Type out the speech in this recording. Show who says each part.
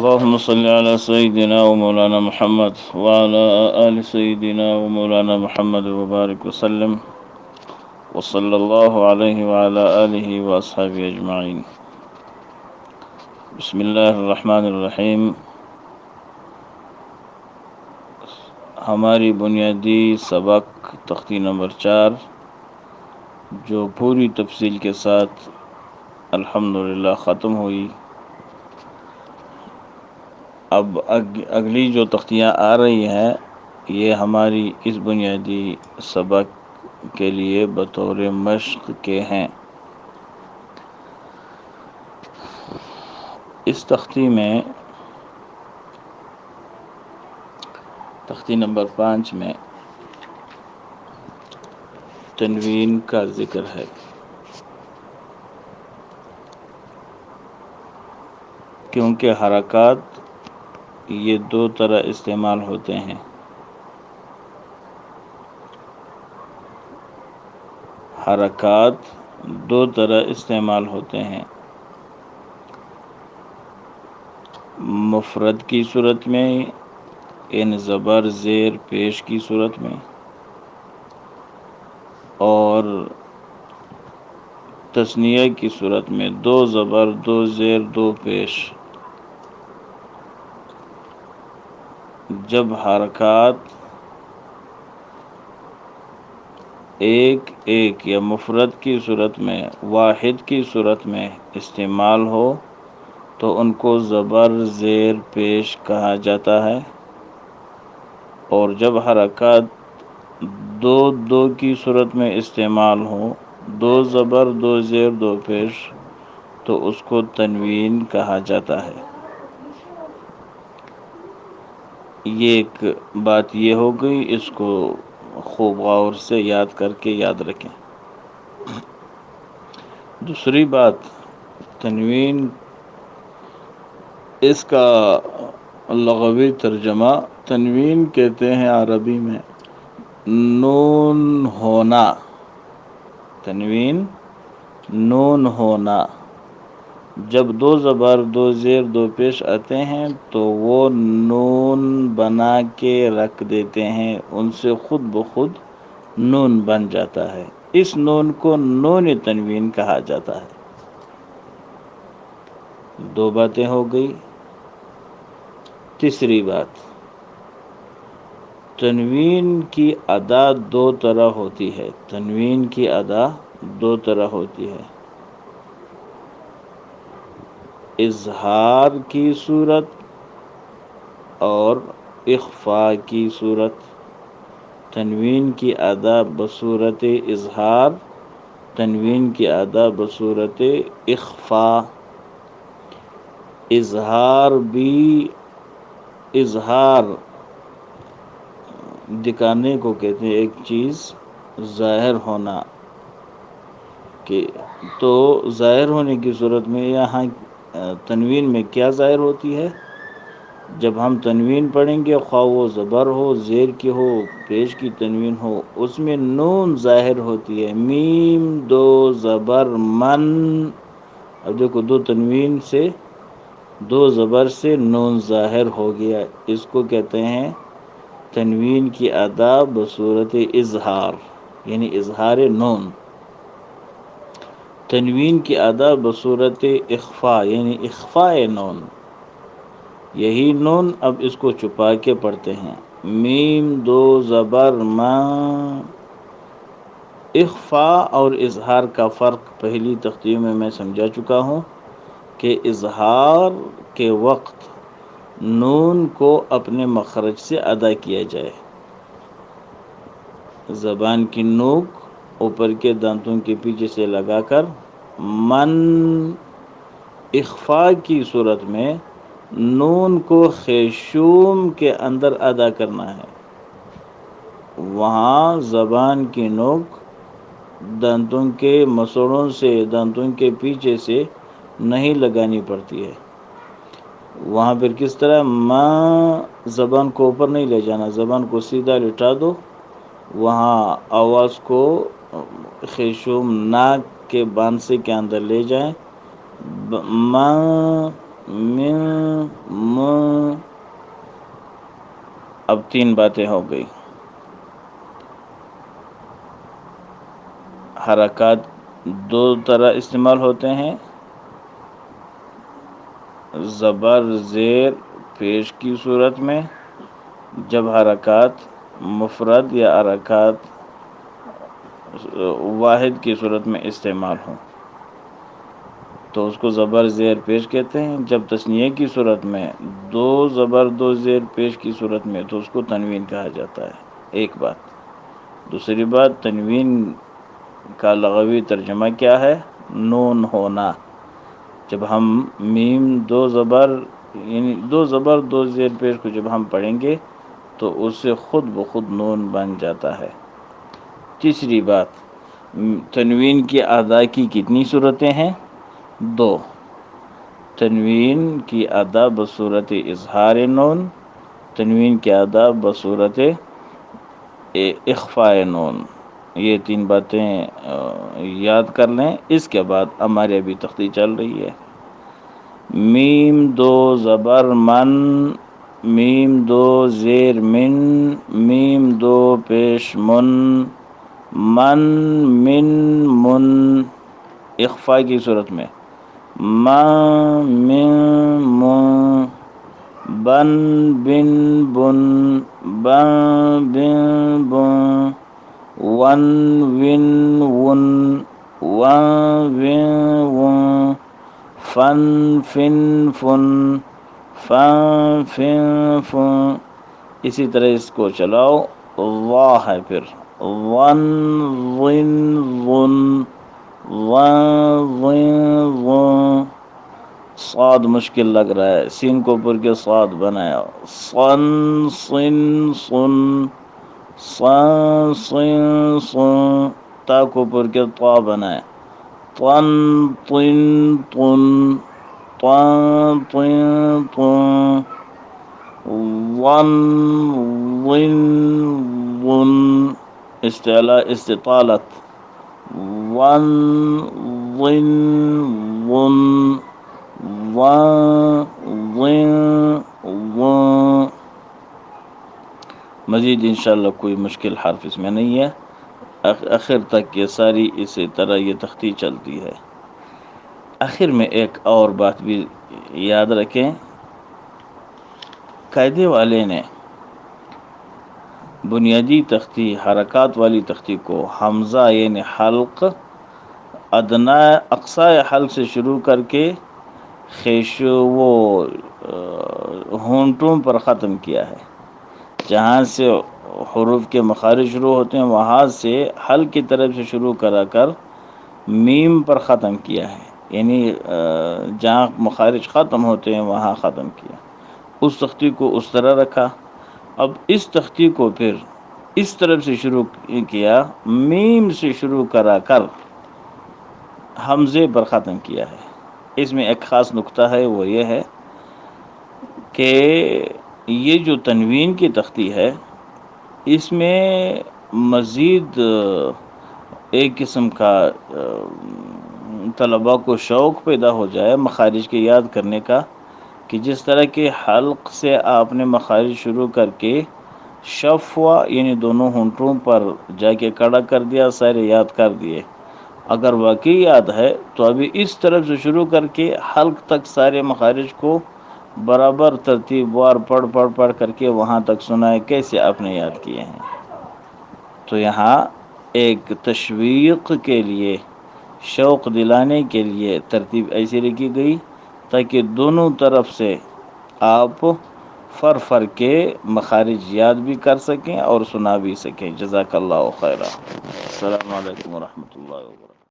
Speaker 1: اللهم صل على سيدنا ومولانا محمد وعلى آل سيدنا ومولانا محمد وبارك وسلم وصلى الله عليه وعلى آله وأصحابه أجمعين. بسم الله الرحمن الرحیم. ہماری بنیادی سبق تختی نمبر 4 جو پوری تفصیل کے ساتھ الحمدللہ ختم ہوئی. اب اگلی جو تختیاں آ رہی ہیں یہ ہماری اس بنیادی سبق کے لیے بطور مشق کے ہیں. اس تختی میں تختی نمبر 5 میں تنوین کا ذکر ہے. کیونکہ حرکات یہ 2 طرح استعمال ہوتے ہیں. حرکات 2 طرح استعمال ہوتے ہیں. مفرد کی صورت میں یعنی زبر زیر پیش کی صورت میں، اور تثنیہ کی صورت میں 2 زبر 2 زیر 2 پیش. جب حرکات ایک یا مفرد کی صورت میں واحد کی صورت میں استعمال ہو تو ان کو زبر زیر پیش کہا جاتا ہے، اور جب حرکات 2 کی صورت میں استعمال ہو 2 زبر 2 زیر 2 پیش تو اس کو تنوین کہا جاتا ہے. یہ ایک بات یہ ہو گئی، اس کو خوب غور سے یاد کر کے یاد رکھیں. دوسری بات، تنوین اس کا لغوی ترجمہ تنوین کہتے ہیں عربی میں نون ہونا. تنوین نون ہونا. جب 2 زبر 2 زیر 2 پیش آتے ہیں تو وہ نون بنا کے رکھ دیتے ہیں، ان سے خود بخود نون بن جاتا ہے. اس نون کو نون تنوین کہا جاتا ہے. 2 باتیں ہو گئی. تیسری بات، تنوین کی ادا 2 طرح ہوتی ہے. تنوین کی ادا 2 طرح ہوتی ہے. اظہار کی صورت اور اخفاء کی صورت. تنوین کی ادا بصورت اظہار، تنوین کی ادا بصورت اخفاء. اظہار بھی اظہار دکھانے کو کہتے ہیں، ایک چیز ظاہر ہونا. تو ظاہر ہونے کی صورت میں یہاں تنوین میں کیا ظاہر ہوتی ہے؟ جب ہم تنوین پڑھیں گے خواہ وہ زبر ہو، زیر کی ہو، پیش کی تنوین ہو، اس میں نون ظاہر ہوتی ہے. میم 2 زبر من. اب دیکھو 2 تنوین سے 2 زبر سے نون ظاہر ہو گیا. اس کو کہتے ہیں تنوین کی ادا بصورت اظہار، یعنی اظہار نون. تنوین کی ادا بصورت اخفاء یعنی اخفاء نون. یہی نون اب اس کو چھپا کے پڑھتے ہیں. میم 2 زبر ما. اخفاء اور اظہار کا فرق پہلی تختیوں میں سمجھا چکا ہوں کہ اظہار کے وقت نون کو اپنے مخرج سے ادا کیا جائے. زبان کی نوک اوپر کے دانتوں کے پیچھے سے لگا کر من. اخفاء کی صورت میں نون کو خیشوم کے اندر ادا کرنا ہے. وہاں زبان کی نوک دانتوں کے مسوڑوں سے، دانتوں کے پیچھے سے نہیں لگانی پڑتی ہے. وہاں پھر کس طرح زبان کو اوپر نہیں لے جانا، زبان کو سیدھا لٹا دو. وہاں آواز کو خیشوم ناک کے بانسے کے اندر لے جائیں. من م اب تین باتیں ہو گئی. حرکات دو طرح استعمال ہوتے ہیں، زبر زیر پیش کی صورت میں، جب حرکات مفرد یا حرکات واحد کی صورت میں استعمال ہوں تو اس کو زبر زیر پیش کہتے ہیں. جب تثنیہ کی صورت میں دو زبر دو زیر پیش کی صورت میں تو اس کو تنوین کہا جاتا ہے. ایک بات. دوسری بات، تنوین کا لغوی ترجمہ کیا ہے؟ نون ہونا. جب ہم میم دو زبر یعنی دو زبر دو زیر پیش کو جب ہم پڑھیں گے تو اس سے خود بخود نون بن جاتا ہے. تیسری بات، تنوین کی ادا کی کتنی صورتیں ہیں؟ دو. تنوین کی ادا بصورت اظہار نون، تنوین کی ادا بصورت اخفاء نون. یہ تین باتیں یاد کر لیں. اس کے بعد ہماری ابھی تختی چل رہی ہے. میم دو زبر من، میم دو زیر من، میم دو پیش من، من من من. اخفاء کی صورت میں ما من من، بن بن بن، بن بن بن، ون ون ون، ون ون ون، فن فن فن، فن فن فن. اسی طرح اس کو چلاؤ. واہ ہے پھر ون ون ون، ون ون ون. صاد مشکل لگ رہا ہے، سین کو پر کے صاد بنایا. صن صن صن، صن صن صن. تا کو پر کے طا بنایا. طن طن طن، طن طن طن. ون ون ون، استطالت. ون ون ون، ون ون ون. مزید انشاءاللہ کوئی مشکل حرف اس میں نہیں ہے. آخر تک یہ ساری اسی طرح یہ تختی چلتی ہے. آخر میں ایک اور بات بھی یاد رکھیں، قاعدے والے نے بنیادی تختی حرکات والی تختی کو حمزہ یعنی حلق ادنا اقصی حلق سے شروع کر کے وہ ہونٹوں پر ختم کیا ہے. جہاں سے حروف کے مخارج شروع ہوتے ہیں وہاں سے حلق کی طرف سے شروع کرا کر میم پر ختم کیا ہے. یعنی جہاں مخارج ختم ہوتے ہیں وہاں ختم کیا. اس تختی کو اس طرح رکھا. اب اس تختی کو پھر اس طرف سے شروع کیا، میم سے شروع کرا کر حمزے پر ختم کیا ہے. اس میں ایک خاص نقطہ ہے، وہ یہ ہے کہ یہ جو تنوین کی تختی ہے اس میں مزید ایک قسم کا طلباء کو شوق پیدا ہو جائے مخارج کے یاد کرنے کا، کہ جس طرح کے حلق سے آپ نے مخارج شروع کر کے شف ہوا یعنی دونوں ہونٹوں پر جا کے کڑا کر دیا، سارے یاد کر دیے. اگر واقعی یاد ہے تو ابھی اس طرف سے شروع کر کے حلق تک سارے مخارج کو برابر ترتیب وار پڑھ پڑھ پڑھ کر کے وہاں تک سنائے کیسے آپ نے یاد کیے ہیں. تو یہاں ایک تشویق کے لیے، شوق دلانے کے لیے ترتیب ایسی لکھی گئی تاکہ دونوں طرف سے آپ فر فر کے مخارج یاد بھی کر سکیں اور سنا بھی سکیں. جزاک اللہ خیرہ. السلام علیکم ورحمۃ اللہ وبرکاتہ.